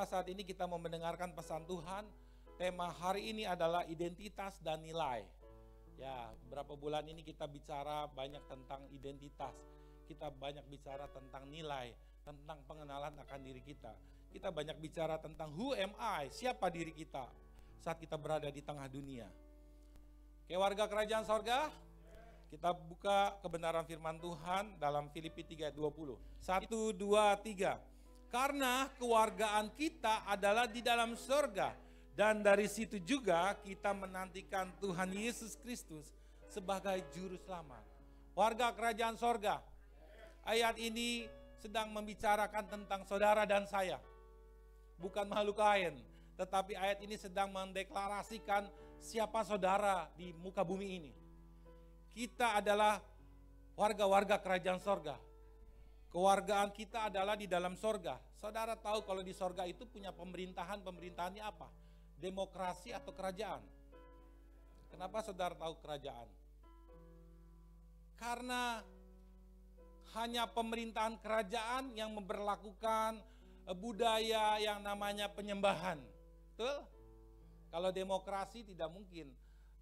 Kenapa saat ini kita mau mendengarkan pesan Tuhan? Tema hari ini adalah identitas dan nilai. Ya, beberapa bulan ini kita bicara banyak tentang identitas. Kita banyak bicara tentang nilai, tentang pengenalan akan diri kita. Kita banyak bicara tentang who am I, siapa diri kita saat kita berada di tengah dunia. Oke, warga kerajaan sorga, kita buka kebenaran firman Tuhan dalam Filipi 3:20. 1, 2, 3. Karena kewargaan kita adalah di dalam sorga, dan dari situ juga kita menantikan Tuhan Yesus Kristus sebagai juru selamat. Warga kerajaan sorga, ayat ini sedang membicarakan tentang saudara dan saya. Bukan makhluk lain, tetapi ayat ini sedang mendeklarasikan siapa saudara di muka bumi ini. Kita adalah warga-warga kerajaan sorga. Kewargaan kita adalah di dalam sorga. Saudara tahu kalau di sorga itu punya pemerintahannya apa? Demokrasi atau kerajaan? Kenapa saudara tahu kerajaan? Karena hanya pemerintahan kerajaan yang memberlakukan budaya yang namanya penyembahan. Betul? Kalau demokrasi tidak mungkin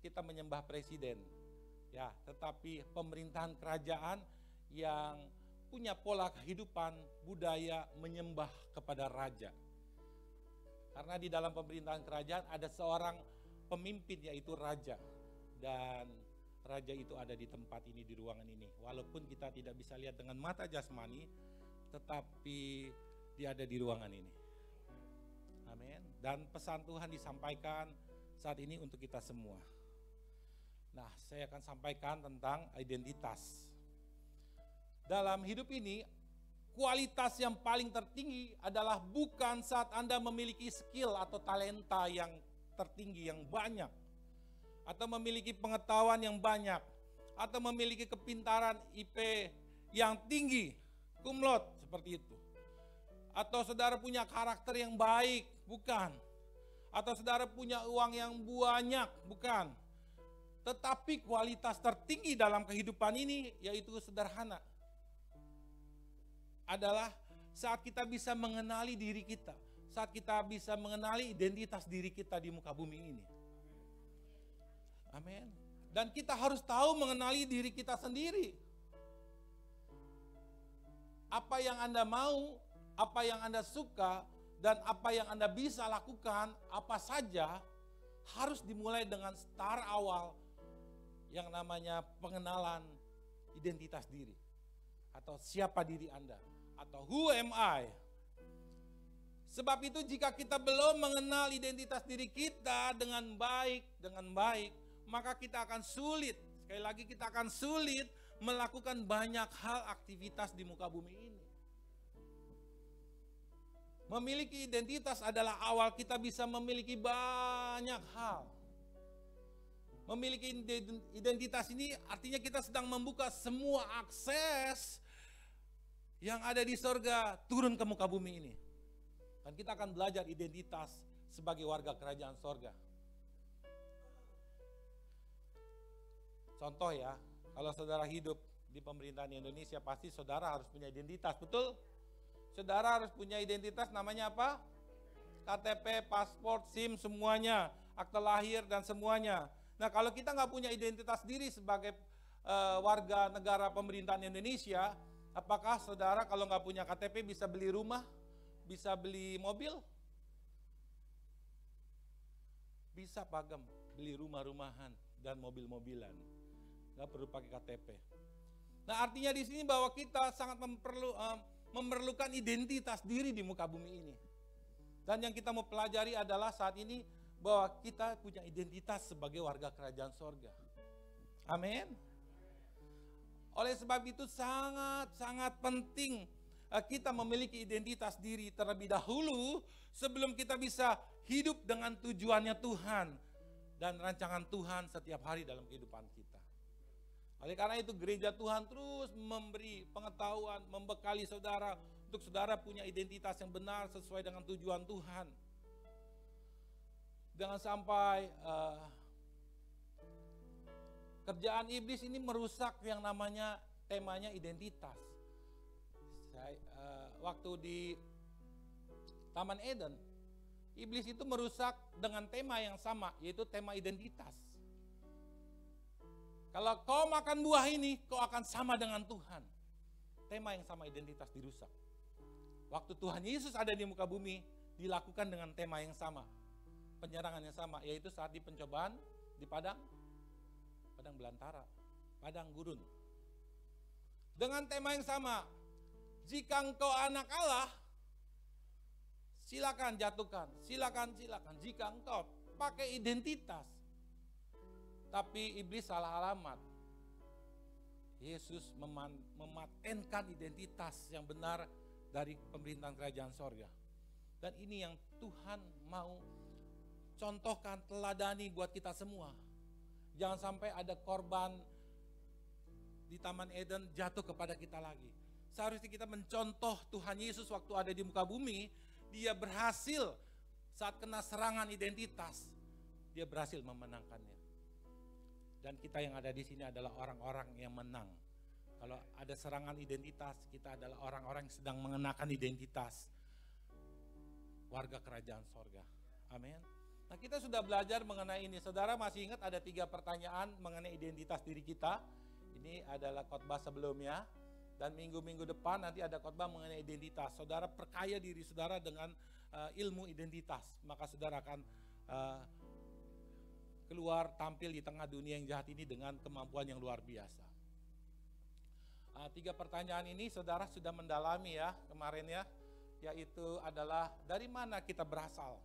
kita menyembah presiden. Ya, tetapi pemerintahan kerajaan yang punya pola kehidupan, budaya menyembah kepada raja. Karena di dalam pemerintahan kerajaan ada seorang pemimpin yaitu raja. Dan raja itu ada di tempat ini, di ruangan ini. Walaupun kita tidak bisa lihat dengan mata jasmani, tetapi dia ada di ruangan ini. Amin. Dan pesan Tuhan disampaikan saat ini untuk kita semua. Nah, saya akan sampaikan tentang identitas. Dalam hidup ini, kualitas yang paling tertinggi adalah bukan saat Anda memiliki skill atau talenta yang tertinggi, yang banyak. Atau memiliki pengetahuan yang banyak. Atau memiliki kepintaran IP yang tinggi, cum laude, seperti itu. Atau saudara punya karakter yang baik, bukan. Atau saudara punya uang yang banyak, bukan. Tetapi kualitas tertinggi dalam kehidupan ini yaitu sederhana. Adalah saat kita bisa mengenali diri kita. Saat kita bisa mengenali identitas diri kita di muka bumi ini. Amin. Dan kita harus tahu mengenali diri kita sendiri. Apa yang Anda mau, apa yang Anda suka, dan apa yang Anda bisa lakukan, apa saja, harus dimulai dengan start awal yang namanya pengenalan identitas diri. Atau siapa diri Anda. Atau who am I? Sebab itu jika kita belum mengenal identitas diri kita dengan baik, maka kita akan sulit, sekali lagi kita akan sulit melakukan banyak hal aktivitas di muka bumi ini. Memiliki identitas adalah awal kita bisa memiliki banyak hal. Memiliki identitas ini artinya kita sedang membuka semua akses yang ada di sorga turun ke muka bumi ini. Dan kita akan belajar identitas sebagai warga kerajaan sorga. Contoh ya, kalau saudara hidup di pemerintahan Indonesia pasti saudara harus punya identitas, betul? Saudara harus punya identitas, namanya apa? KTP, paspor, SIM, semuanya, akte lahir dan semuanya. Nah, kalau kita nggak punya identitas diri sebagai warga negara pemerintahan Indonesia, apakah saudara kalau nggak punya KTP bisa beli rumah, bisa beli mobil? Bisa pagem, beli rumah-rumahan dan mobil-mobilan. Nggak perlu pakai KTP. Nah, artinya di sini bahwa kita sangat memerlukan identitas diri di muka bumi ini. Dan yang kita mau pelajari adalah saat ini bahwa kita punya identitas sebagai warga kerajaan sorga. Amin. Oleh sebab itu sangat penting kita memiliki identitas diri terlebih dahulu sebelum kita bisa hidup dengan tujuannya Tuhan dan rancangan Tuhan setiap hari dalam kehidupan kita. Oleh karena itu gereja Tuhan terus memberi pengetahuan, membekali saudara untuk saudara punya identitas yang benar sesuai dengan tujuan Tuhan. Jangan sampai kerjaan iblis ini merusak yang namanya temanya identitas. Waktu di Taman Eden, Iblis itu merusak dengan tema yang sama, yaitu tema identitas. Kalau kau makan buah ini, kau akan sama dengan Tuhan. Tema yang sama, identitas dirusak. Waktu Tuhan Yesus ada di muka bumi, dilakukan dengan tema yang sama. Penyerangan yang sama, yaitu saat di pencobaan di padang belantara, padang gurun. Dengan tema yang sama, jika engkau anak Allah, silakan jatuhkan, silakan. Jika engkau pakai identitas, tapi iblis salah alamat. Yesus mematenkan identitas yang benar dari pemerintahan kerajaan sorga. Dan ini yang Tuhan mau contohkan, teladani buat kita semua. Jangan sampai ada korban di Taman Eden jatuh kepada kita lagi. Seharusnya kita mencontoh Tuhan Yesus waktu ada di muka bumi. Dia berhasil saat kena serangan identitas. Dia berhasil memenangkannya. Dan kita yang ada di sini adalah orang-orang yang menang. Kalau ada serangan identitas, kita adalah orang-orang yang sedang mengenakan identitas warga kerajaan sorga. Amin. Nah, kita sudah belajar mengenai ini. Saudara masih ingat ada 3 pertanyaan mengenai identitas diri kita. Ini adalah khotbah sebelumnya. Dan minggu-minggu depan nanti ada khotbah mengenai identitas. Saudara perkaya diri saudara dengan ilmu identitas. Maka saudara akan keluar tampil di tengah dunia yang jahat ini dengan kemampuan yang luar biasa. 3 pertanyaan ini saudara sudah mendalami ya kemarin ya. Yaitu adalah dari mana kita berasal.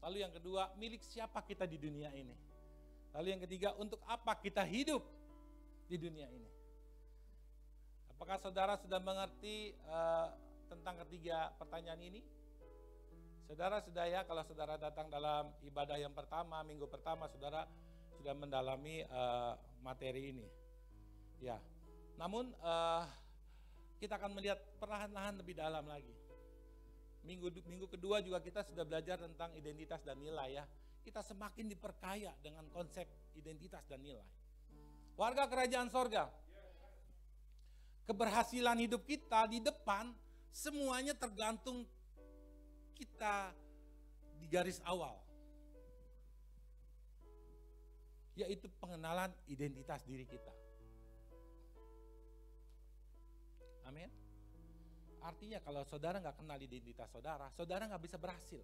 Lalu yang kedua, milik siapa kita di dunia ini. Lalu yang ketiga, untuk apa kita hidup di dunia ini. Apakah saudara sudah mengerti tentang ketiga pertanyaan ini? Saudara sudah ya, kalau saudara datang dalam ibadah yang pertama, minggu pertama, saudara sudah mendalami materi ini. Ya, namun kita akan melihat perlahan-lahan lebih dalam lagi. Minggu kedua juga kita sudah belajar tentang identitas dan nilai ya. Kita semakin diperkaya dengan konsep identitas dan nilai. Warga kerajaan sorga, keberhasilan hidup kita di depan semuanya tergantung kita di garis awal. Yaitu pengenalan identitas diri kita. Amin. Artinya kalau saudara nggak kenal identitas saudara, saudara nggak bisa berhasil.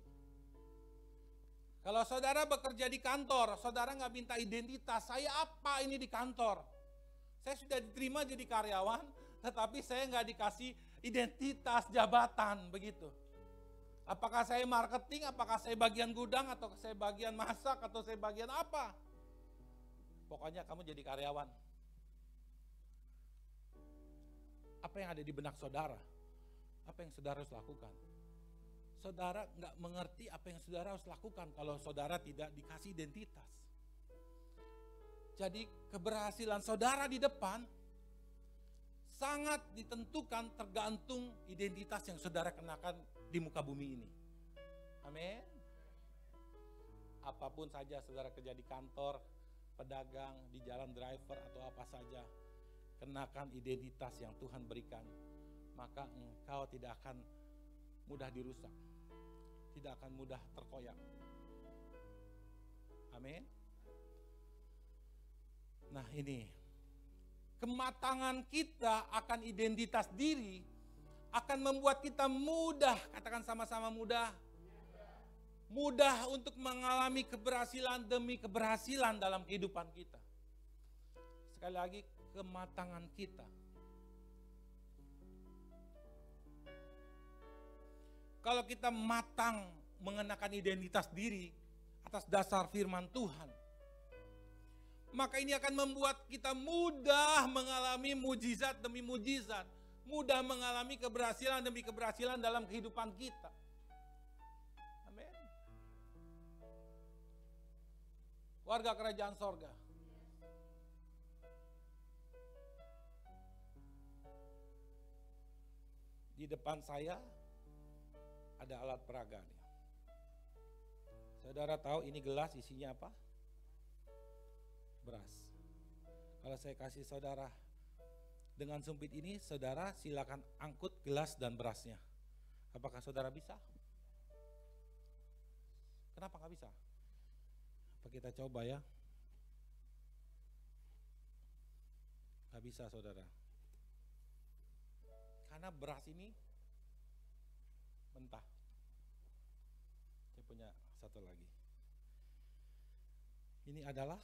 Kalau saudara bekerja di kantor, saudara nggak minta identitas, saya apa ini di kantor. Saya sudah diterima jadi karyawan, tetapi saya nggak dikasih identitas jabatan, begitu. Apakah saya marketing, apakah saya bagian gudang, atau saya bagian masak, atau saya bagian apa. Pokoknya kamu jadi karyawan. Apa yang ada di benak saudara? Apa yang saudara harus lakukan? Saudara nggak mengerti apa yang saudara harus lakukan kalau saudara tidak dikasih identitas. Jadi keberhasilan saudara di depan sangat ditentukan tergantung identitas yang saudara kenakan di muka bumi ini. Amin. Apapun saja saudara kerja di kantor, pedagang, di jalan driver atau apa saja, kenakan identitas yang Tuhan berikan. Maka engkau tidak akan mudah dirusak. Tidak akan mudah terkoyak. Amin. Nah ini, kematangan kita akan identitas diri akan membuat kita mudah, katakan sama-sama mudah. Mudah untuk mengalami keberhasilan demi keberhasilan dalam kehidupan kita. Sekali lagi, kematangan kita. Kalau kita matang mengenakan identitas diri atas dasar firman Tuhan, maka ini akan membuat kita mudah mengalami mujizat demi mujizat, mudah mengalami keberhasilan demi keberhasilan dalam kehidupan kita. Amin. Warga kerajaan sorga, di depan saya ada alat peraga nih. Saudara tahu ini gelas isinya apa? Beras. Kalau saya kasih saudara dengan sumpit ini, saudara silakan angkut gelas dan berasnya. Apakah saudara bisa? Nggak bisa. Apa kita coba ya? Nggak bisa, saudara. Karena beras ini mentah. Saya punya satu lagi. Ini adalah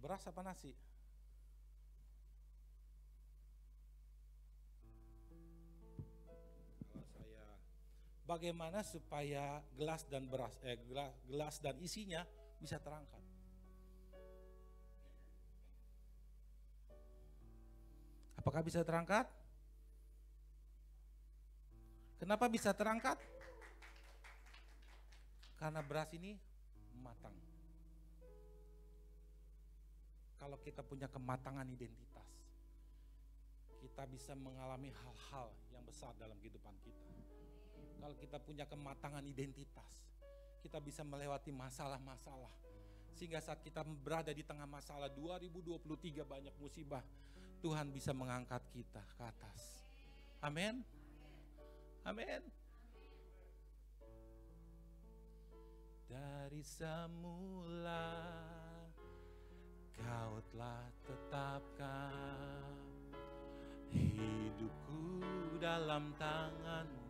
beras apa nasi? Kalau saya, bagaimana supaya gelas dan gelas dan isinya bisa terangkat? Apakah bisa terangkat? Kenapa bisa terangkat? Karena beras ini matang. Kalau kita punya kematangan identitas, kita bisa mengalami hal-hal yang besar dalam kehidupan kita. Kalau kita punya kematangan identitas, kita bisa melewati masalah-masalah. Sehingga saat kita berada di tengah masalah 2023 banyak musibah, Tuhan bisa mengangkat kita ke atas. Amin. Amin. Dari semula Kau telah tetapkan hidupku dalam tangan-Mu,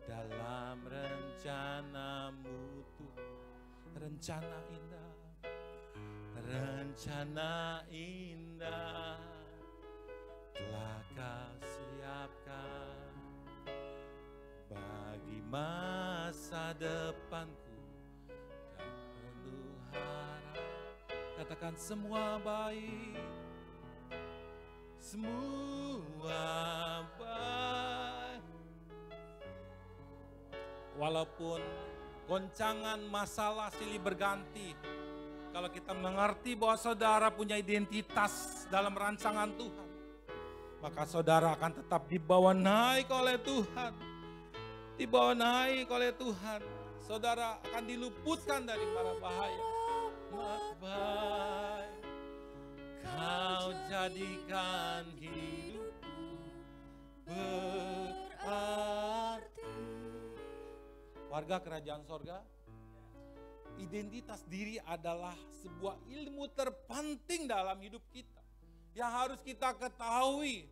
dalam rencana-Mu Tuhan. Rencana indah, rencana indah telah Kau siapkan bagi masa depanku dan penuh harap. Katakan semua baik, semua baik. Walaupun goncangan masalah silih berganti, kalau kita mengerti bahwa saudara punya identitas dalam rancangan Tuhan, maka saudara akan tetap dibawa naik oleh Tuhan. Dibawa naik oleh Tuhan. Saudara akan diluputkan dari para bahaya. Baik, Kau jadikan hidupku berarti. Warga kerajaan sorga, identitas diri adalah sebuah ilmu terpenting dalam hidup kita, yang harus kita ketahui,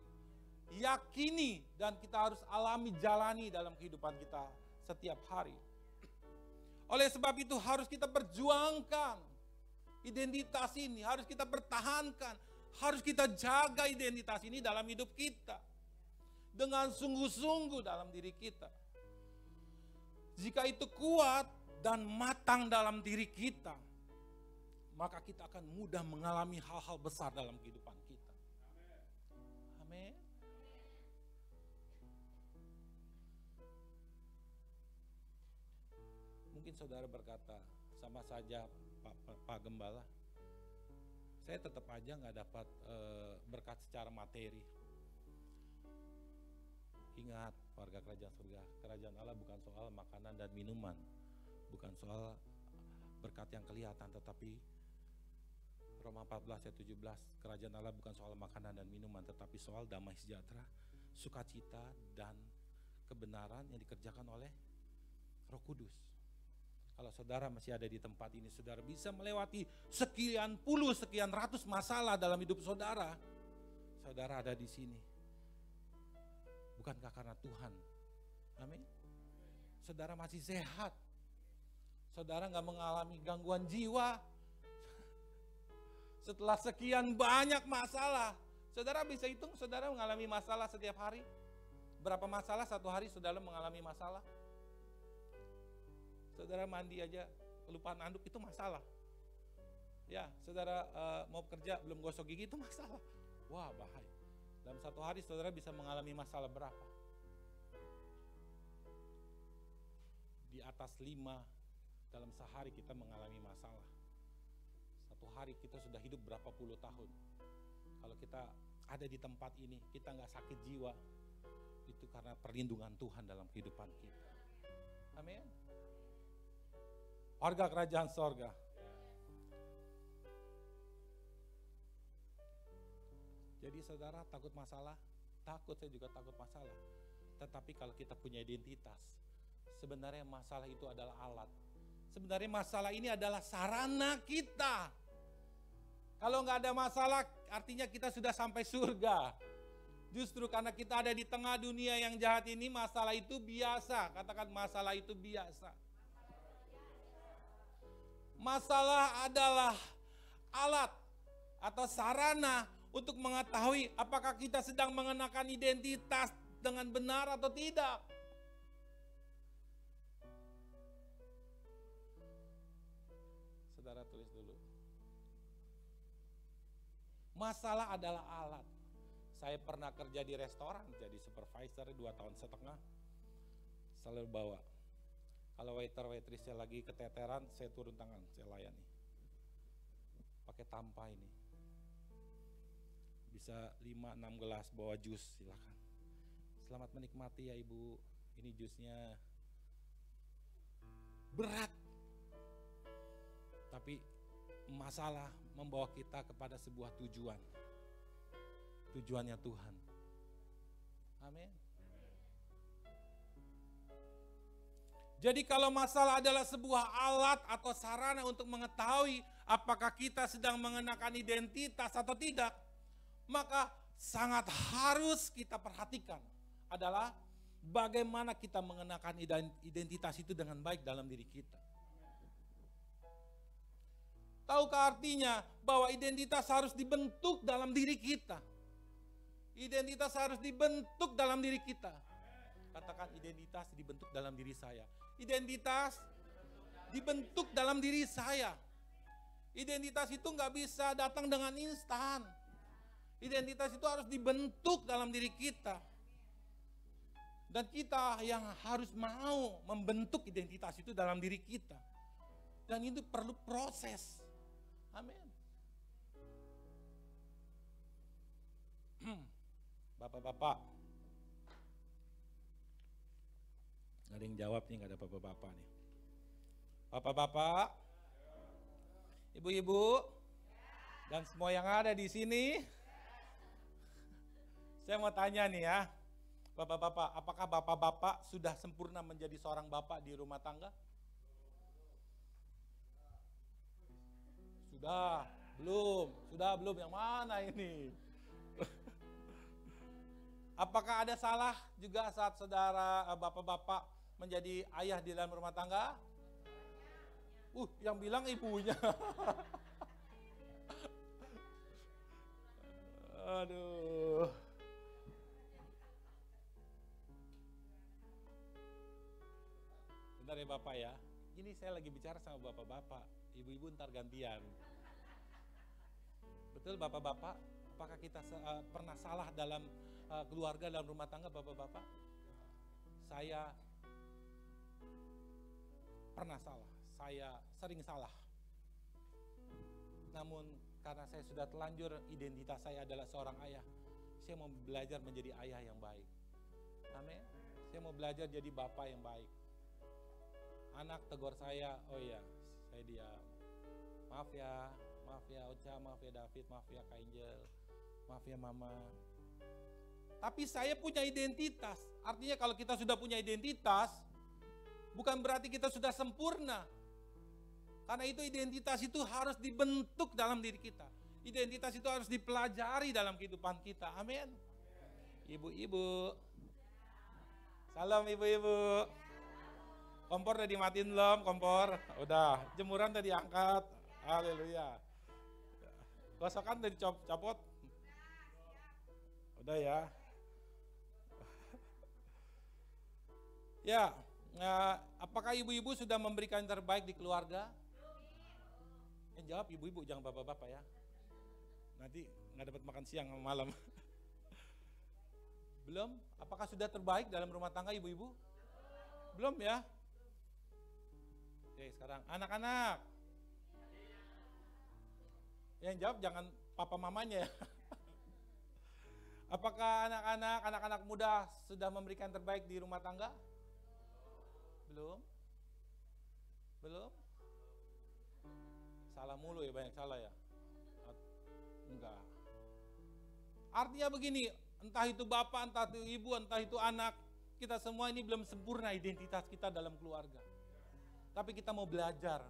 yakini, dan kita harus alami, jalani dalam kehidupan kita setiap hari. Oleh sebab itu harus kita perjuangkan identitas ini, harus kita pertahankan, harus kita jaga identitas ini dalam hidup kita dengan sungguh-sungguh dalam diri kita. Jika itu kuat dan matang dalam diri kita, maka kita akan mudah mengalami hal-hal besar dalam kehidupan kita. Amin. Mungkin saudara berkata, sama saja Pak Gembala, saya tetap aja nggak dapat berkat secara materi. Ingat, warga kerajaan surga, kerajaan Allah bukan soal makanan dan minuman, bukan soal berkat yang kelihatan, tetapi Roma 14 ayat 17, kerajaan Allah bukan soal makanan dan minuman, tetapi soal damai sejahtera, sukacita, dan kebenaran yang dikerjakan oleh Roh Kudus. Kalau saudara masih ada di tempat ini, saudara bisa melewati sekian puluh, sekian ratus masalah dalam hidup saudara. Saudara ada di sini, bukankah karena Tuhan? Amin. Saudara masih sehat, saudara gak mengalami gangguan jiwa. Setelah sekian banyak masalah, saudara bisa hitung saudara mengalami masalah setiap hari? Berapa masalah satu hari saudara mengalami masalah? Saudara mandi aja kelupaan anduk itu masalah. Ya, saudara mau kerja belum gosok gigi itu masalah. Wah, bahaya. Dalam satu hari saudara bisa mengalami masalah berapa? Di atas 5 dalam sehari kita mengalami masalah. Satu hari kita sudah hidup berapa puluh tahun. Kalau kita ada di tempat ini, kita gak sakit jiwa, itu karena perlindungan Tuhan dalam kehidupan kita. Amin. Warga kerajaan sorga, jadi saudara takut masalah? Takut, saya juga takut masalah. Tetapi kalau kita punya identitas, sebenarnya masalah itu adalah alat. Sebenarnya masalah ini adalah sarana kita. Kalau nggak ada masalah, artinya kita sudah sampai surga. Justru karena kita ada di tengah dunia yang jahat ini, masalah itu biasa. Katakan masalah itu biasa. Masalah adalah alat atau sarana untuk mengetahui apakah kita sedang mengenakan identitas dengan benar atau tidak. Saudara tulis dulu. Masalah adalah alat. Saya pernah kerja di restoran, jadi supervisor 2,5 tahun. Selalu bawa. Kalau waiter waitressnya lagi keteteran, saya turun tangan, saya layani. Pakai tampa ini. Bisa 5-6 gelas bawa jus, silakan. Selamat menikmati ya Ibu. Ini jusnya. Berat. Tapi masalah membawa kita kepada sebuah tujuan. Tujuannya Tuhan. Amin. Jadi kalau masalah adalah sebuah alat atau sarana untuk mengetahui apakah kita sedang mengenakan identitas atau tidak, maka sangat harus kita perhatikan adalah bagaimana kita mengenakan identitas itu dengan baik dalam diri kita. Tahukah artinya bahwa identitas harus dibentuk dalam diri kita? Identitas harus dibentuk dalam diri kita. Katakan identitas dibentuk dalam diri saya. Identitas dibentuk dalam diri saya. Identitas itu nggak bisa datang dengan instan. Identitas itu harus dibentuk dalam diri kita. Dan kita yang harus mau membentuk identitas itu dalam diri kita. Dan itu perlu proses. Amin. Bapak-bapak. Gak ada yang jawab nih, gak ada bapak-bapak nih. Bapak-bapak, ibu-ibu, dan semua yang ada di sini. Saya mau tanya nih ya, bapak-bapak, apakah bapak-bapak sudah sempurna menjadi seorang bapak di rumah tangga? Sudah, belum, yang mana ini? Apakah ada salah juga saat saudara bapak-bapak menjadi ayah di dalam rumah tangga? Yang bilang ibunya. Aduh. Bentar ya Bapak ya. Ini saya lagi bicara sama bapak-bapak. Ibu-ibu ntar gantian. Betul bapak-bapak? Apakah kita pernah salah dalam keluarga, dalam rumah tangga bapak-bapak? Saya pernah salah, saya sering salah. Namun karena saya sudah telanjur identitas saya adalah seorang ayah, saya mau belajar menjadi ayah yang baik. Amin. Saya mau belajar jadi bapak yang baik. Anak tegur saya, oh iya, saya diam. Maaf ya Ocha, maaf ya David, maaf ya Kak Angel, maaf ya Mama. Tapi saya punya identitas. Artinya kalau kita sudah punya identitas, bukan berarti kita sudah sempurna. Karena itu identitas itu harus dibentuk dalam diri kita. Identitas itu harus dipelajari dalam kehidupan kita. Amin. Ibu-ibu. Salam ibu-ibu. Kompor udah dimatiin belum? Kompor? Udah. Jemuran udah diangkat. Haleluya. Gosokan udah dicopot? Udah ya. Ya, apakah ibu-ibu sudah memberikan yang terbaik di keluarga? Yang jawab ibu-ibu, jangan bapak-bapak ya. Nanti nggak dapat makan siang sama malam. Belum? Apakah sudah terbaik dalam rumah tangga ibu-ibu? Belum ya? Oke, sekarang anak-anak. Yang jawab jangan papa mamanya ya. Apakah anak-anak muda sudah memberikan yang terbaik di rumah tangga? Belum? Salah mulu ya, banyak salah ya? Enggak. Artinya begini, entah itu bapak, entah itu ibu, entah itu anak, kita semua ini belum sempurna identitas kita dalam keluarga. Tapi kita mau belajar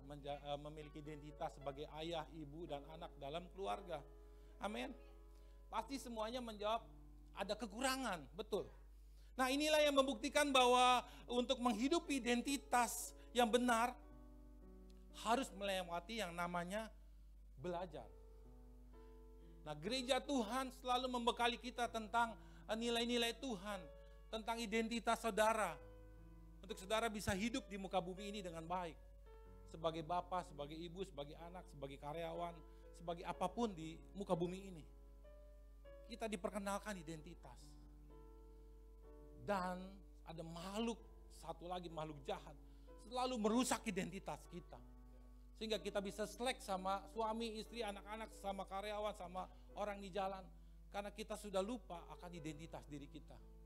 memiliki identitas sebagai ayah, ibu, dan anak dalam keluarga. Amin. Pasti semuanya menjawab ada kekurangan, betul. Nah, inilah yang membuktikan bahwa untuk menghidupi identitas yang benar harus melewati yang namanya belajar. Nah, gereja Tuhan selalu membekali kita tentang nilai-nilai Tuhan, tentang identitas saudara. Untuk saudara bisa hidup di muka bumi ini dengan baik. Sebagai bapak, sebagai ibu, sebagai anak, sebagai karyawan, sebagai apapun di muka bumi ini. Kita diperkenalkan identitas. Dan ada makhluk, satu lagi makhluk jahat, selalu merusak identitas kita. Sehingga kita bisa selek sama suami, istri, anak-anak, sama karyawan, sama orang di jalan. Karena kita sudah lupa akan identitas diri kita.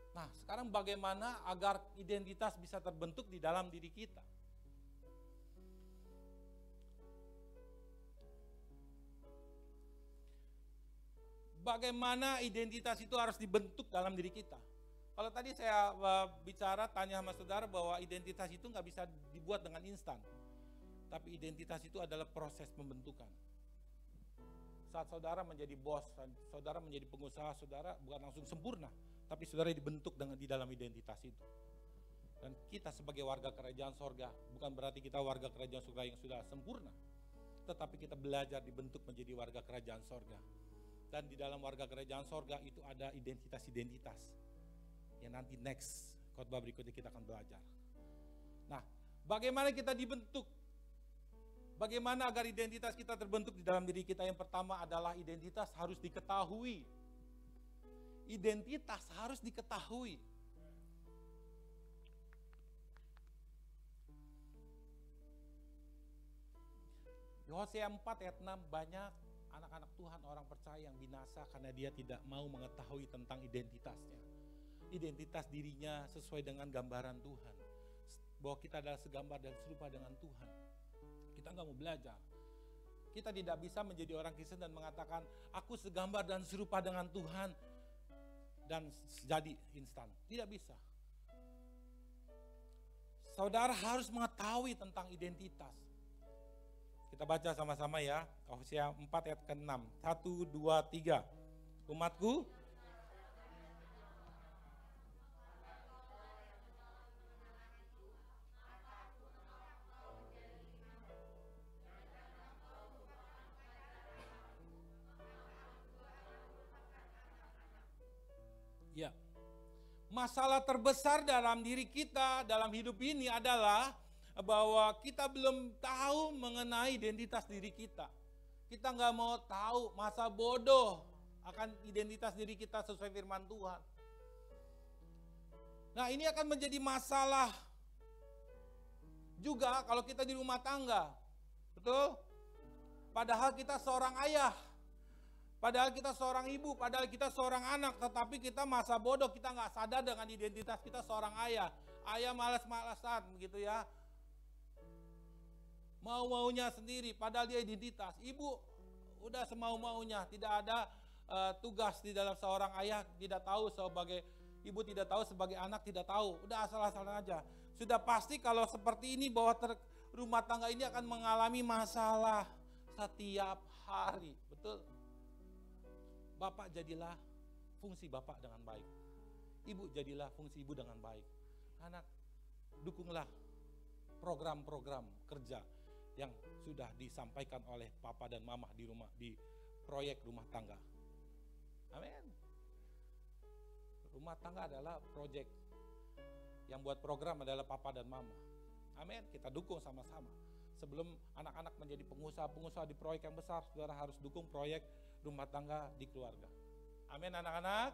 Nah, sekarang bagaimana agar identitas bisa terbentuk di dalam diri kita? Bagaimana identitas itu harus dibentuk dalam diri kita? Kalau tadi saya bicara, tanya sama saudara bahwa identitas itu nggak bisa dibuat dengan instan. Tapi identitas itu adalah proses pembentukan. Saat saudara menjadi bos, saudara menjadi pengusaha, saudara bukan langsung sempurna. Tapi saudara dibentuk di dalam identitas itu. Dan kita sebagai warga kerajaan sorga, bukan berarti kita warga kerajaan sorga yang sudah sempurna. Tetapi kita belajar dibentuk menjadi warga kerajaan sorga. Dan di dalam warga kerajaan sorga itu ada identitas-identitas. Yang nanti next khotbah berikutnya kita akan belajar. Nah, bagaimana kita dibentuk? Bagaimana agar identitas kita terbentuk di dalam diri kita? Yang pertama adalah identitas harus diketahui. Identitas harus diketahui. Di Hosea 4 ayat 6 banyak anak-anak Tuhan, orang percaya yang binasa karena dia tidak mau mengetahui tentang identitasnya. Identitas dirinya sesuai dengan gambaran Tuhan. Bahwa kita adalah segambar dan serupa dengan Tuhan. Kita nggak mau belajar. Kita tidak bisa menjadi orang Kristen dan mengatakan, aku segambar dan serupa dengan Tuhan. Dan jadi instan. Tidak bisa. Saudara harus mengetahui tentang identitas. Kita baca sama-sama ya. Hosea 4 ayat ke-6. 1, 2, 3. Umatku, ya. Masalah terbesar dalam diri kita, dalam hidup ini adalah bahwa kita belum tahu mengenai identitas diri kita. Kita nggak mau tahu, masa bodoh akan identitas diri kita sesuai firman Tuhan. Nah, ini akan menjadi masalah juga kalau kita di rumah tangga. Betul? Padahal kita seorang ayah. Padahal kita seorang ibu, padahal kita seorang anak, tetapi kita masa bodoh, kita nggak sadar dengan identitas kita seorang ayah. Ayah malas-malasan begitu ya. Mau-maunya sendiri, padahal dia identitas. Ibu udah semau-maunya, tidak ada tugas di dalam seorang ayah, tidak tahu sebagai ibu, tidak tahu sebagai anak, tidak tahu. Udah asal-asalan aja. Sudah pasti kalau seperti ini bahwa rumah tangga ini akan mengalami masalah setiap hari. Betul? Bapak jadilah fungsi bapak dengan baik. Ibu jadilah fungsi ibu dengan baik. Anak, dukunglah program-program kerja yang sudah disampaikan oleh papa dan mama di rumah, di proyek rumah tangga. Amin. Rumah tangga adalah proyek. Yang buat program adalah papa dan mama. Amin. Kita dukung sama-sama. Sebelum anak-anak menjadi pengusaha-pengusaha di proyek yang besar, saudara harus dukung proyek rumah tangga di keluarga. Amin anak-anak.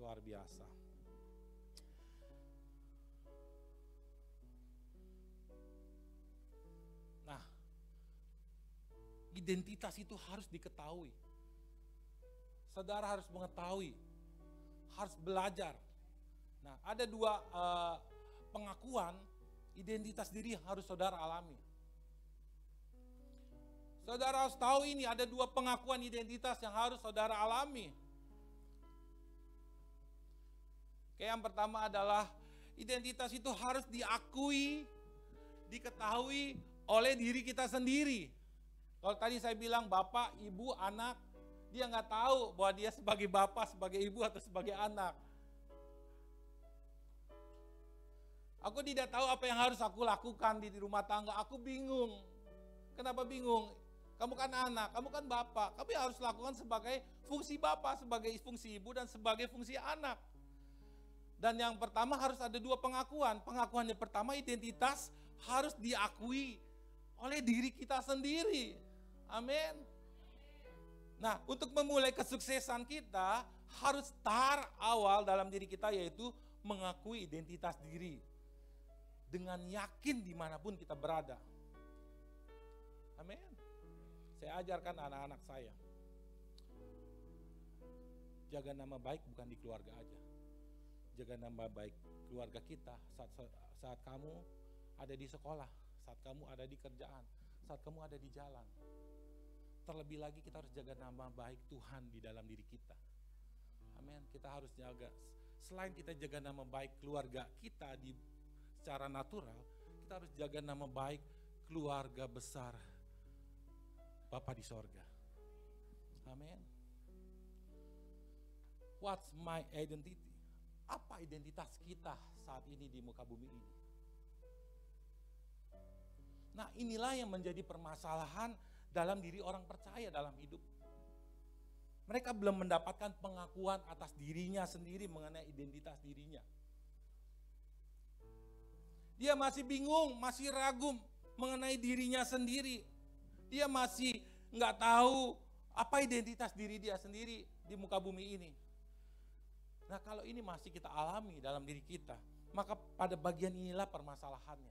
Luar biasa. Nah, identitas itu harus diketahui. Saudara harus mengetahui, harus belajar. Nah, ada dua pengakuan identitas diri yang harus saudara alami. Saudara harus tahu ini, ada dua pengakuan identitas yang harus saudara alami. Yang pertama adalah Identitas itu harus diakui, diketahui oleh diri kita sendiri. Kalau tadi saya bilang bapak, ibu, anak, dia nggak tahu bahwa dia sebagai bapak, sebagai ibu, atau sebagai anak. Aku tidak tahu apa yang harus aku lakukan di rumah tangga. Aku bingung. Kenapa bingung? Kamu kan anak, kamu kan bapak. Kamu harus lakukan sebagai fungsi bapak, sebagai fungsi ibu, dan sebagai fungsi anak. Dan yang pertama harus ada dua pengakuan. Pengakuan yang pertama, identitas harus diakui oleh diri kita sendiri. Amin. Nah, untuk memulai kesuksesan kita, harus start awal dalam diri kita, yaitu mengakui identitas diri. Dengan yakin dimanapun kita berada. Amin. Saya ajarkan anak-anak saya. Jaga nama baik bukan di keluarga aja. Jaga nama baik keluarga kita saat kamu ada di sekolah, saat kamu ada di kerjaan, saat kamu ada di jalan. Terlebih lagi kita harus jaga nama baik Tuhan di dalam diri kita. Amin. Kita harus jaga. Selain kita jaga nama baik keluarga kita secara natural, kita harus jaga nama baik keluarga besar Bapa di sorga. Amin. What's my identity? Apa identitas kita saat ini di muka bumi ini? Nah, inilah yang menjadi permasalahan dalam diri orang percaya dalam hidup. Mereka belum mendapatkan pengakuan atas dirinya sendiri mengenai identitas dirinya. Dia masih bingung, masih ragu mengenai dirinya sendiri. Dia masih nggak tahu apa identitas diri dia sendiri di muka bumi ini. Nah, kalau ini masih kita alami dalam diri kita, maka pada bagian inilah permasalahannya.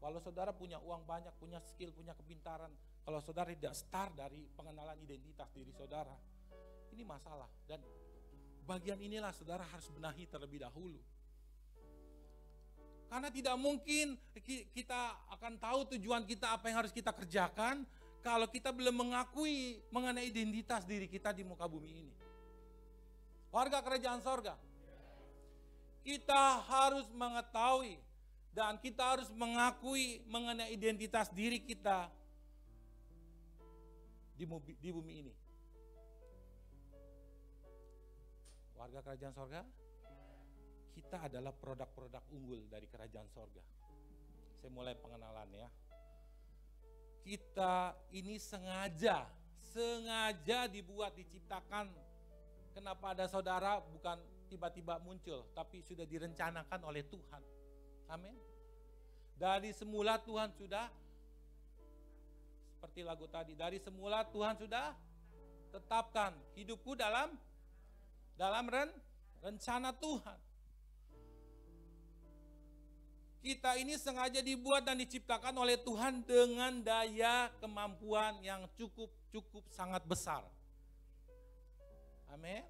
Walau saudara punya uang banyak, punya skill, punya kepintaran, kalau saudara tidak start dari pengenalan identitas diri saudara, ini masalah. Dan bagian inilah saudara harus benahi terlebih dahulu. Karena tidak mungkin kita akan tahu tujuan kita, apa yang harus kita kerjakan, kalau kita belum mengakui mengenai identitas diri kita di muka bumi ini. Warga kerajaan sorga, kita harus mengetahui dan kita harus mengakui mengenai identitas diri kita di bumi ini. Warga kerajaan sorga, kita adalah produk-produk unggul dari kerajaan sorga. Saya mulai pengenalan ya. Kita ini sengaja dibuat, diciptakan. Kenapa ada saudara bukan tiba-tiba muncul, tapi sudah direncanakan oleh Tuhan. Amin. Dari semula Tuhan sudah, seperti lagu tadi, dari semula Tuhan sudah tetapkan hidupku dalam rencana Tuhan. Kita ini sengaja dibuat dan diciptakan oleh Tuhan dengan daya kemampuan yang cukup sangat besar. Amin.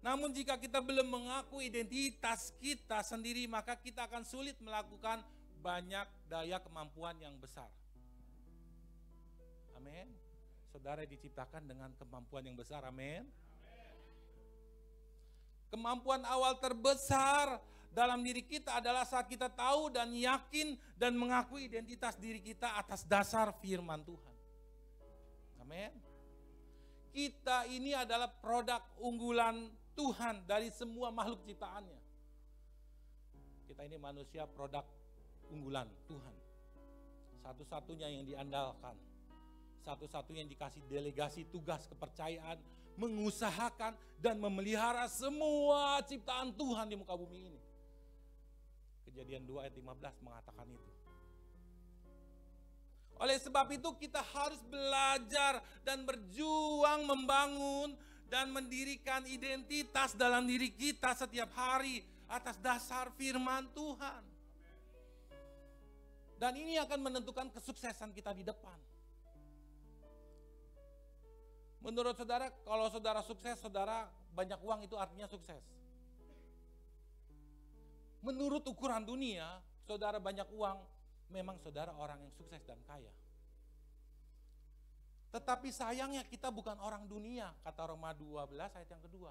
Namun jika kita belum mengaku identitas kita sendiri, maka kita akan sulit melakukan banyak daya kemampuan yang besar. Amin. Saudara diciptakan dengan kemampuan yang besar, amin. Kemampuan awal terbesar dalam diri kita adalah saat kita tahu dan yakin dan mengakui identitas diri kita atas dasar firman Tuhan. Amin. Kita ini adalah produk unggulan Tuhan dari semua makhluk ciptaannya. Kita ini manusia produk unggulan Tuhan. Satu-satunya yang diandalkan. Satu-satunya yang dikasih delegasi tugas kepercayaan, mengusahakan dan memelihara semua ciptaan Tuhan di muka bumi ini. Kejadian 2 ayat 15 mengatakan itu. Oleh sebab itu kita harus belajar dan berjuang membangun dan mendirikan identitas dalam diri kita setiap hari atas dasar firman Tuhan. Dan ini akan menentukan kesuksesan kita di depan. Menurut saudara, kalau saudara sukses, saudara banyak uang itu artinya sukses. Menurut ukuran dunia, saudara banyak uang, memang saudara orang yang sukses dan kaya. Tetapi sayangnya kita bukan orang dunia, kata Roma 12 ayat yang kedua.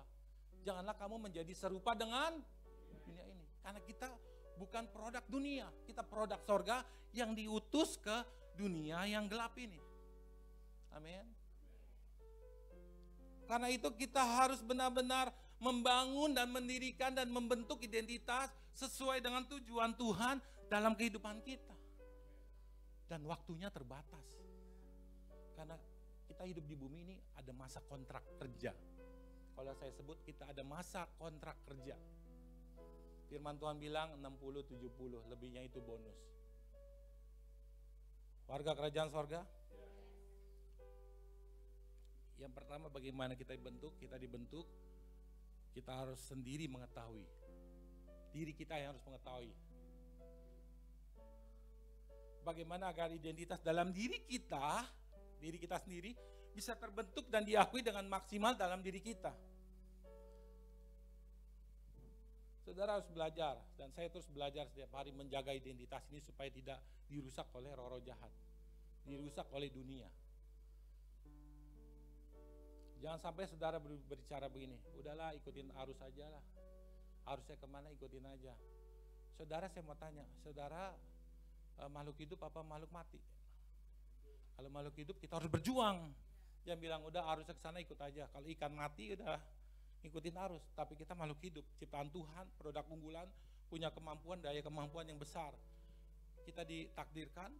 Janganlah kamu menjadi serupa dengan dunia ini. Karena kita bukan produk dunia, kita produk sorga yang diutus ke dunia yang gelap ini. Amin. Karena itu kita harus benar-benar membangun dan mendirikan dan membentuk identitas sesuai dengan tujuan Tuhan dalam kehidupan kita. Dan waktunya terbatas. Karena kita hidup di bumi ini ada masa kontrak kerja. Kalau saya sebut kita ada masa kontrak kerja. Firman Tuhan bilang 60-70, lebihnya itu bonus. Warga kerajaan sorga? Yang pertama bagaimana kita dibentuk, kita harus sendiri mengetahui. Diri kita yang harus mengetahui. Bagaimana agar identitas dalam diri kita sendiri bisa terbentuk dan diakui dengan maksimal dalam diri kita. Saudara harus belajar, dan saya terus belajar setiap hari menjaga identitas ini supaya tidak dirusak oleh roh-roh jahat, dirusak oleh dunia. Jangan sampai saudara berbicara begini, udahlah ikutin arus aja lah, arusnya kemana ikutin aja. Saudara saya mau tanya, saudara makhluk hidup apa makhluk mati? Kalau makhluk hidup kita harus berjuang. Yang bilang udah arusnya ke sana ikut aja. Kalau ikan mati udah ikutin arus. Tapi kita makhluk hidup, ciptaan Tuhan, produk unggulan, punya kemampuan, daya kemampuan yang besar. Kita ditakdirkan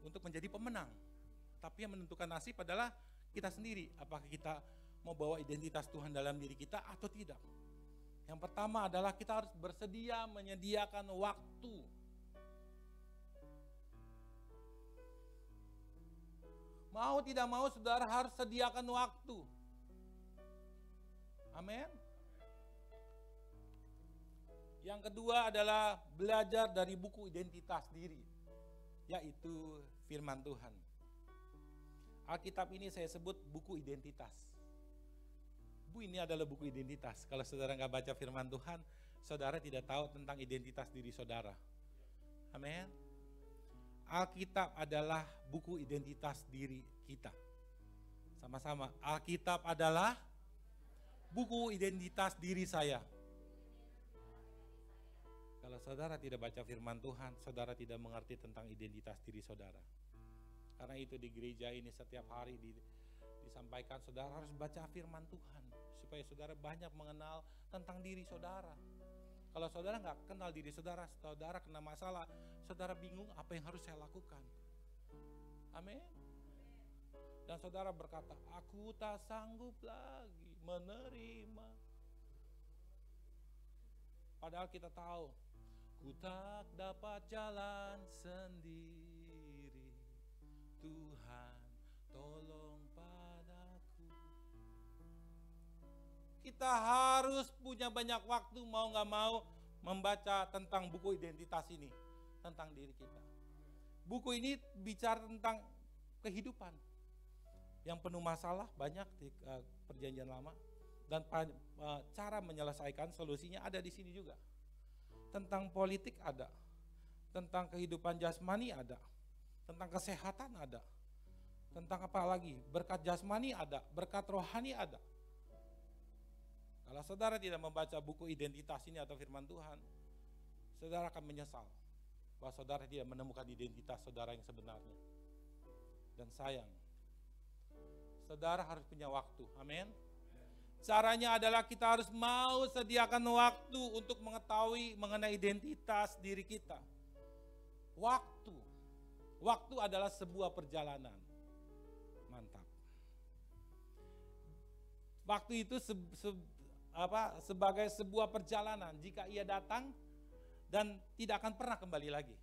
untuk menjadi pemenang. Tapi yang menentukan nasib adalah kita sendiri. Apakah kita mau bawa identitas Tuhan dalam diri kita atau tidak. Yang pertama adalah kita harus bersedia menyediakan waktu. Mau tidak mau saudara harus sediakan waktu. Amin. Yang kedua adalah belajar dari buku identitas diri, yaitu firman Tuhan. Alkitab ini saya sebut buku identitas. Ini adalah buku identitas. Kalau saudara nggak baca firman Tuhan, saudara tidak tahu tentang identitas diri saudara. Amin. Alkitab adalah buku identitas diri kita. Sama-sama, Alkitab adalah buku identitas diri saya. Kalau saudara tidak baca firman Tuhan, saudara tidak mengerti tentang identitas diri saudara. Karena itu di gereja ini setiap hari disampaikan saudara harus baca firman Tuhan. Supaya saudara banyak mengenal tentang diri saudara. Kalau saudara nggak kenal diri saudara, saudara kena masalah, saudara bingung apa yang harus saya lakukan. Amin. Dan saudara berkata, aku tak sanggup lagi menerima. Padahal kita tahu, ku tak dapat jalan sendiri. Tuhan, tolong padaku. Kita harus punya banyak waktu mau gak mau membaca tentang buku identitas ini. Tentang diri kita. Buku ini bicara tentang kehidupan. Yang penuh masalah banyak di perjanjian lama. Dan cara menyelesaikan solusinya ada di sini juga. Tentang politik ada. Tentang kehidupan jasmani ada. Tentang kesehatan ada. Tentang apa lagi? Berkat jasmani ada. Berkat rohani ada. Kalau saudara tidak membaca buku identitas ini atau firman Tuhan, saudara akan menyesal bahwa saudara tidak menemukan identitas saudara yang sebenarnya. Dan sayang, saudara harus punya waktu. Amin. Caranya adalah kita harus mau sediakan waktu untuk mengetahui mengenai identitas diri kita. Waktu. Waktu adalah sebuah perjalanan. Mantap. Waktu itu sebagai sebuah perjalanan. Jika ia datang dan tidak akan pernah kembali lagi.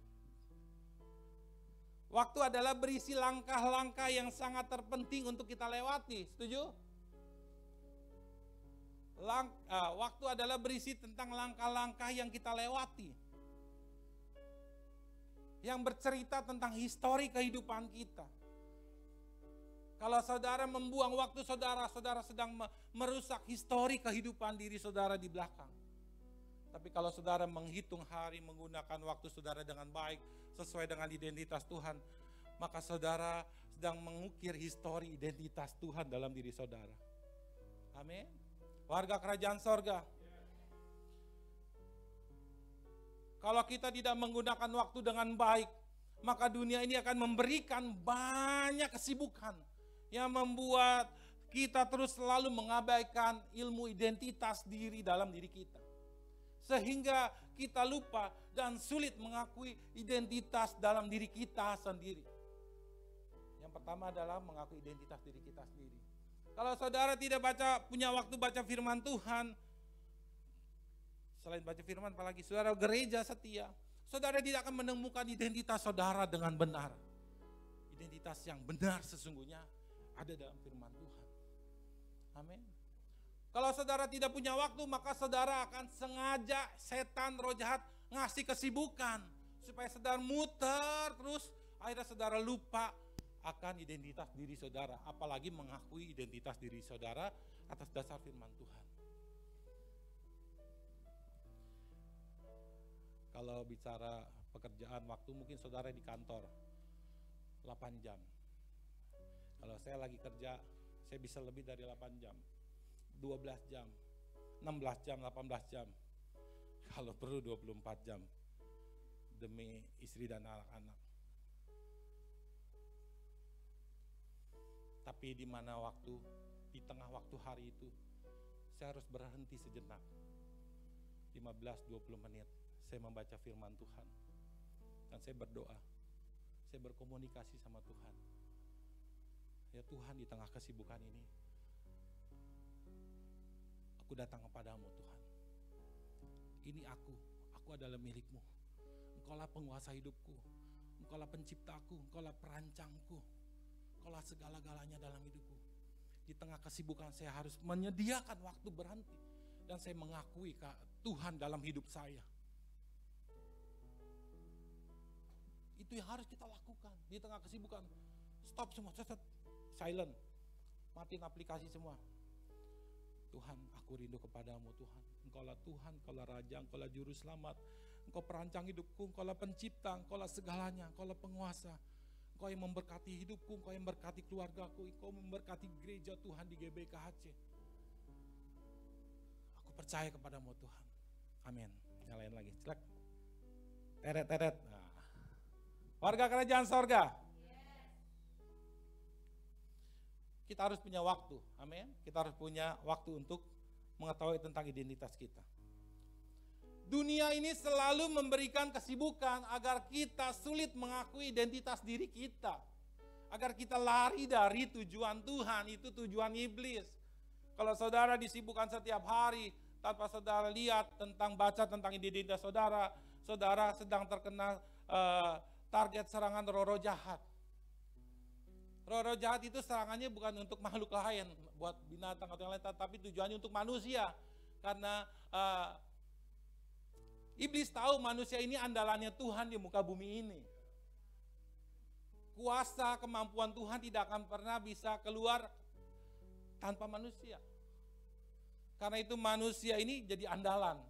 Waktu adalah berisi langkah-langkah yang sangat terpenting untuk kita lewati. Setuju? Waktu adalah berisi tentang langkah-langkah yang kita lewati. Yang bercerita tentang histori kehidupan kita. Kalau saudara membuang waktu saudara, saudara sedang merusak histori kehidupan diri saudara di belakang. Tapi kalau saudara menghitung hari, menggunakan waktu saudara dengan baik, sesuai dengan identitas Tuhan, maka saudara sedang mengukir histori identitas Tuhan dalam diri saudara. Amin. Warga kerajaan sorga. Kalau kita tidak menggunakan waktu dengan baik, maka dunia ini akan memberikan banyak kesibukan yang membuat kita terus selalu mengabaikan ilmu identitas diri dalam diri kita. Sehingga kita lupa dan sulit mengakui identitas dalam diri kita sendiri. Yang pertama adalah mengakui identitas diri kita sendiri. Kalau saudara tidak punya waktu baca firman Tuhan, selain baca firman apalagi saudara gereja setia, saudara tidak akan menemukan identitas saudara dengan benar. Identitas yang benar sesungguhnya ada dalam firman Tuhan. Amin. Kalau saudara tidak punya waktu, maka saudara akan sengaja setan, roh jahat ngasih kesibukan supaya saudara muter terus, akhirnya saudara lupa akan identitas diri saudara, apalagi mengakui identitas diri saudara atas dasar firman Tuhan. Kalau bicara pekerjaan waktu, mungkin saudara di kantor 8 jam. Kalau saya lagi kerja, saya bisa lebih dari 8 jam. 12 jam, 16 jam, 18 jam. Kalau perlu 24 jam. Demi istri dan anak-anak. Tapi di mana waktu, di tengah waktu hari itu, saya harus berhenti sejenak. 15-20 menit. Saya membaca firman Tuhan. Dan saya berdoa. Saya berkomunikasi sama Tuhan. Ya Tuhan, di tengah kesibukan ini, aku datang kepadamu Tuhan. Ini aku adalah milikmu. Engkaulah penguasa hidupku. Engkaulah penciptaku, engkaulah perancangku. Engkaulah segala-galanya dalam hidupku. Di tengah kesibukan saya harus menyediakan waktu berhenti. Dan saya mengakui Tuhan dalam hidup saya. Itu yang harus kita lakukan di tengah kesibukan. Stop semua, silent. Matiin aplikasi semua. Tuhan, aku rindu kepadamu Tuhan. Engkaulah Tuhan, engkaulah Raja, engkaulah Juru Selamat. Engkau perancang hidupku, engkaulah pencipta, engkaulah segalanya, engkaulah penguasa. Engkau yang memberkati hidupku, engkau yang memberkati keluargaku, engkau memberkati gereja Tuhan di GBKHC. Aku percaya kepadamu Tuhan. Amin. Nyalain lagi, celak. Teret. Nah. Warga kerajaan sorga. Kita harus punya waktu, amin. Kita harus punya waktu untuk mengetahui tentang identitas kita. Dunia ini selalu memberikan kesibukan agar kita sulit mengakui identitas diri kita. Agar kita lari dari tujuan Tuhan, itu tujuan iblis. Kalau saudara disibukkan setiap hari, tanpa saudara lihat baca tentang identitas saudara, saudara sedang terkena target serangan roh-roh jahat. Roh-roh jahat itu serangannya bukan untuk makhluk lain, buat binatang atau yang lain, tapi tujuannya untuk manusia. Karena iblis tahu manusia ini andalannya Tuhan di muka bumi ini. Kuasa, kemampuan Tuhan tidak akan pernah bisa keluar tanpa manusia. Karena itu manusia ini jadi andalan.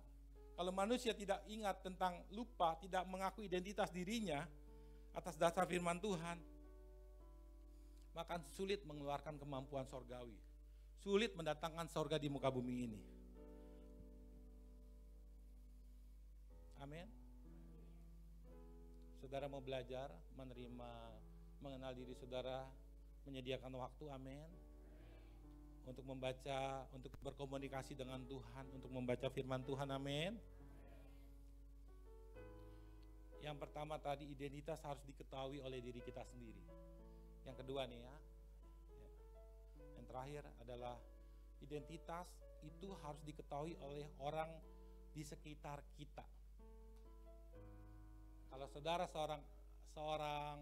Kalau manusia tidak ingat lupa, tidak mengaku identitas dirinya atas dasar firman Tuhan, maka sulit mengeluarkan kemampuan sorgawi. Sulit mendatangkan sorga di muka bumi ini. Amin. Saudara mau belajar, mengenal diri saudara, menyediakan waktu, amin. Untuk membaca, untuk berkomunikasi dengan Tuhan, untuk membaca firman Tuhan, amin. Yang pertama tadi, identitas harus diketahui oleh diri kita sendiri. Yang kedua nih ya, yang terakhir adalah identitas itu harus diketahui oleh orang di sekitar kita. Kalau saudara seorang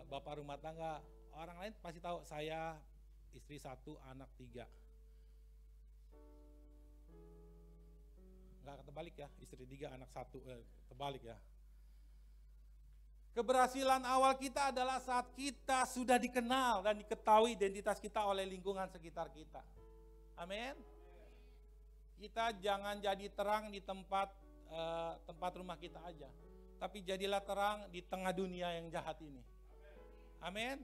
bapak rumah tangga, orang lain pasti tahu saya istri 1, anak 3. Enggak terbalik ya, istri 3, anak 1, terbalik ya. Keberhasilan awal kita adalah saat kita sudah dikenal dan diketahui identitas kita oleh lingkungan sekitar kita. Amin. Kita jangan jadi terang di tempat rumah kita aja, tapi jadilah terang di tengah dunia yang jahat ini. Amin.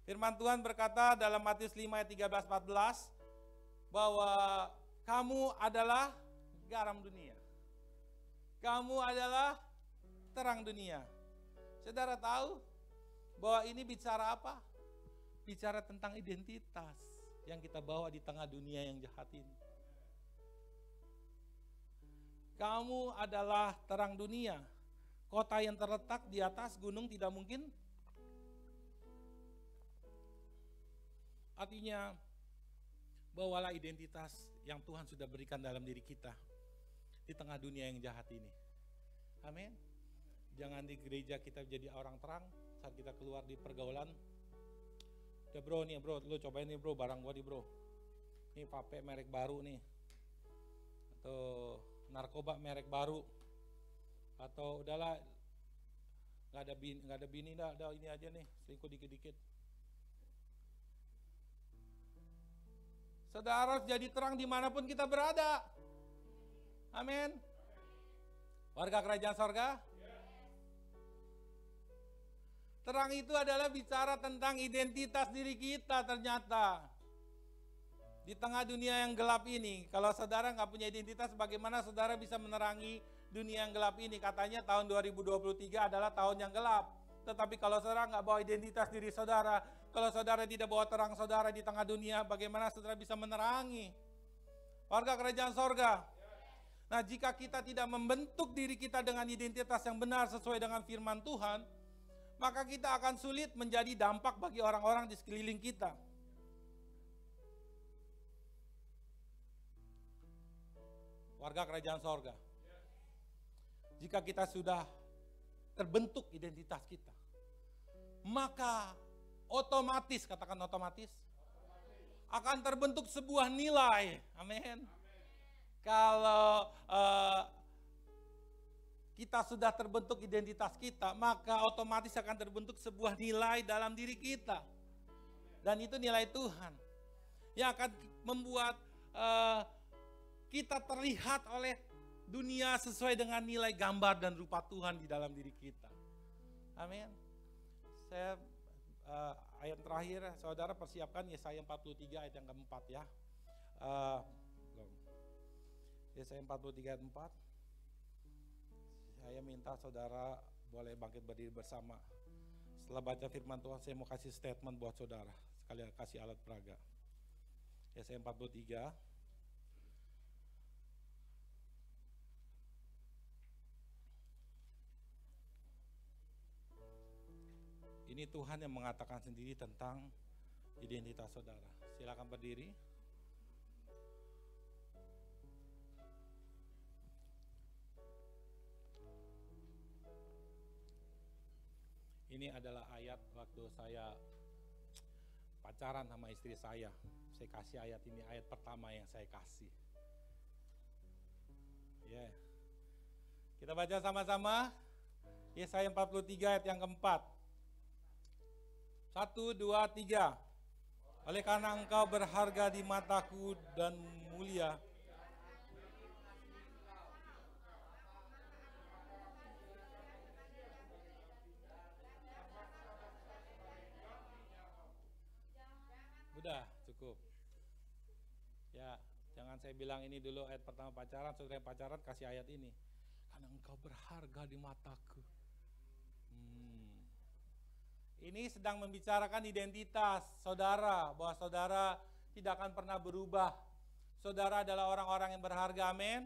Firman Tuhan berkata dalam Matius 5 ayat 13-14, bahwa kamu adalah garam dunia. Kamu adalah terang dunia. Saudara tahu bahwa ini bicara apa? Bicara tentang identitas yang kita bawa di tengah dunia yang jahat ini. Kamu adalah terang dunia. Kota yang terletak di atas gunung tidak mungkin. Artinya, bawalah identitas yang Tuhan sudah berikan dalam diri kita di tengah dunia yang jahat ini. Amin. Jangan di gereja kita jadi orang terang saat kita keluar di pergaulan. Ya bro nih bro, lu cobain nih bro barang gua nih bro. Ini vape merek baru nih. Atau narkoba merek baru. Atau udahlah nggak ada bini dah ini aja nih, selingkuh dikit-dikit. Saudara harus jadi terang dimanapun kita berada. Amin. Warga kerajaan sorga. Terang itu adalah bicara tentang identitas diri kita ternyata. Di tengah dunia yang gelap ini, kalau saudara nggak punya identitas, bagaimana saudara bisa menerangi dunia yang gelap ini? Katanya tahun 2023 adalah tahun yang gelap. Tetapi kalau saudara nggak bawa identitas diri saudara, kalau saudara tidak bawa terang saudara di tengah dunia, bagaimana saudara bisa menerangi? Warga kerajaan sorga. Nah, jika kita tidak membentuk diri kita dengan identitas yang benar sesuai dengan firman Tuhan, maka kita akan sulit menjadi dampak bagi orang-orang di sekeliling kita. Warga kerajaan sorga. Jika kita sudah terbentuk identitas kita, maka otomatis, katakan otomatis, akan terbentuk sebuah nilai. Amin. Kalau kita sudah terbentuk identitas kita, maka otomatis akan terbentuk sebuah nilai dalam diri kita. Dan itu nilai Tuhan yang akan membuat kita terlihat oleh dunia sesuai dengan nilai gambar dan rupa Tuhan di dalam diri kita. Amin. Saya ayat terakhir, saudara persiapkan Yesaya 43 ayat yang keempat ya. Yesaya 43 ayat 4. Saya minta saudara boleh bangkit berdiri bersama. Setelah baca firman Tuhan, saya mau kasih statement buat saudara. Sekalian kasih alat peraga. Yesaya 43. Ini Tuhan yang mengatakan sendiri tentang identitas saudara. Silakan berdiri. Ini adalah ayat waktu saya pacaran sama istri saya. Saya kasih ayat ini, ayat pertama yang saya kasih. Ya. Yeah. Kita baca sama-sama. Yesaya 43 ayat yang keempat. 1, 2, 3. Oleh karena engkau berharga di mataku dan mulia. Udah, cukup. Ya, jangan saya bilang ini dulu ayat pertama pacaran, saudara yang pacaran kasih ayat ini. Karena engkau berharga di mataku. Ini sedang membicarakan identitas saudara, bahwa saudara tidak akan pernah berubah. Saudara adalah orang-orang yang berharga, amin.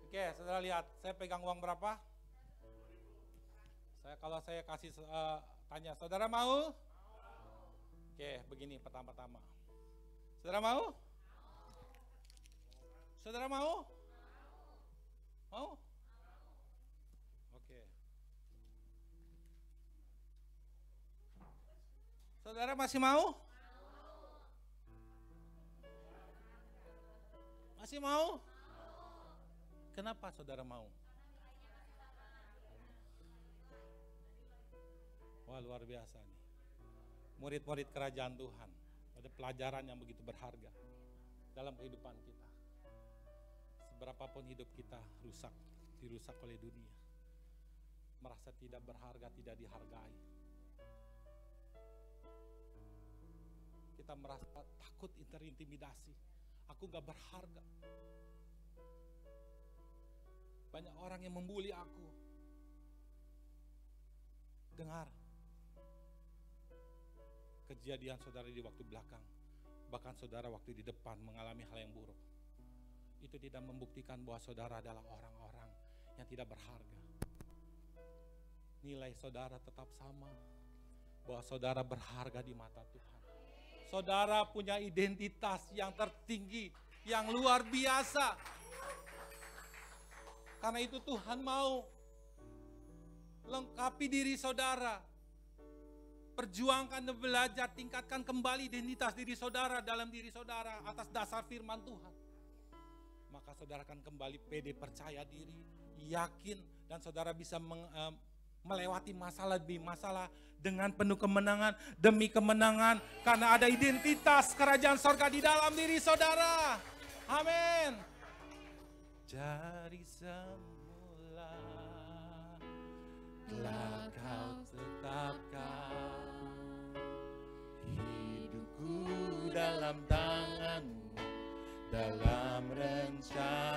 Oke, saudara lihat, saya pegang uang berapa? Kalau saya kasih tanya, saudara mau? Oke, begini pertama-tama. Saudara mau? Saudara mau? Mau? Oke. Saudara masih mau? Masih mau? Kenapa saudara mau? Wah, luar biasa nih. Murid-murid kerajaan Tuhan. Ada pelajaran yang begitu berharga dalam kehidupan kita. Seberapapun hidup kita dirusak oleh dunia. Merasa tidak berharga, tidak dihargai. Kita merasa takut terintimidasi. Aku gak berharga. Banyak orang yang membuli aku. Dengar. Kejadian saudara di waktu belakang. Bahkan saudara waktu di depan mengalami hal yang buruk. Itu tidak membuktikan bahwa saudara adalah orang-orang yang tidak berharga. Nilai saudara tetap sama. Bahwa saudara berharga di mata Tuhan. Saudara punya identitas yang tertinggi, yang luar biasa. Karena itu Tuhan mau lengkapi diri saudara. Perjuangkan dan belajar, tingkatkan kembali identitas diri saudara dalam diri saudara atas dasar firman Tuhan. Maka saudara akan kembali pede, percaya diri, yakin, dan saudara bisa melewati masalah demi masalah dengan penuh kemenangan demi kemenangan. Karena ada identitas kerajaan sorga di dalam diri saudara. Amin. Dari semula telah kau tetapkan hidupku dalam tanganmu, dalam rencana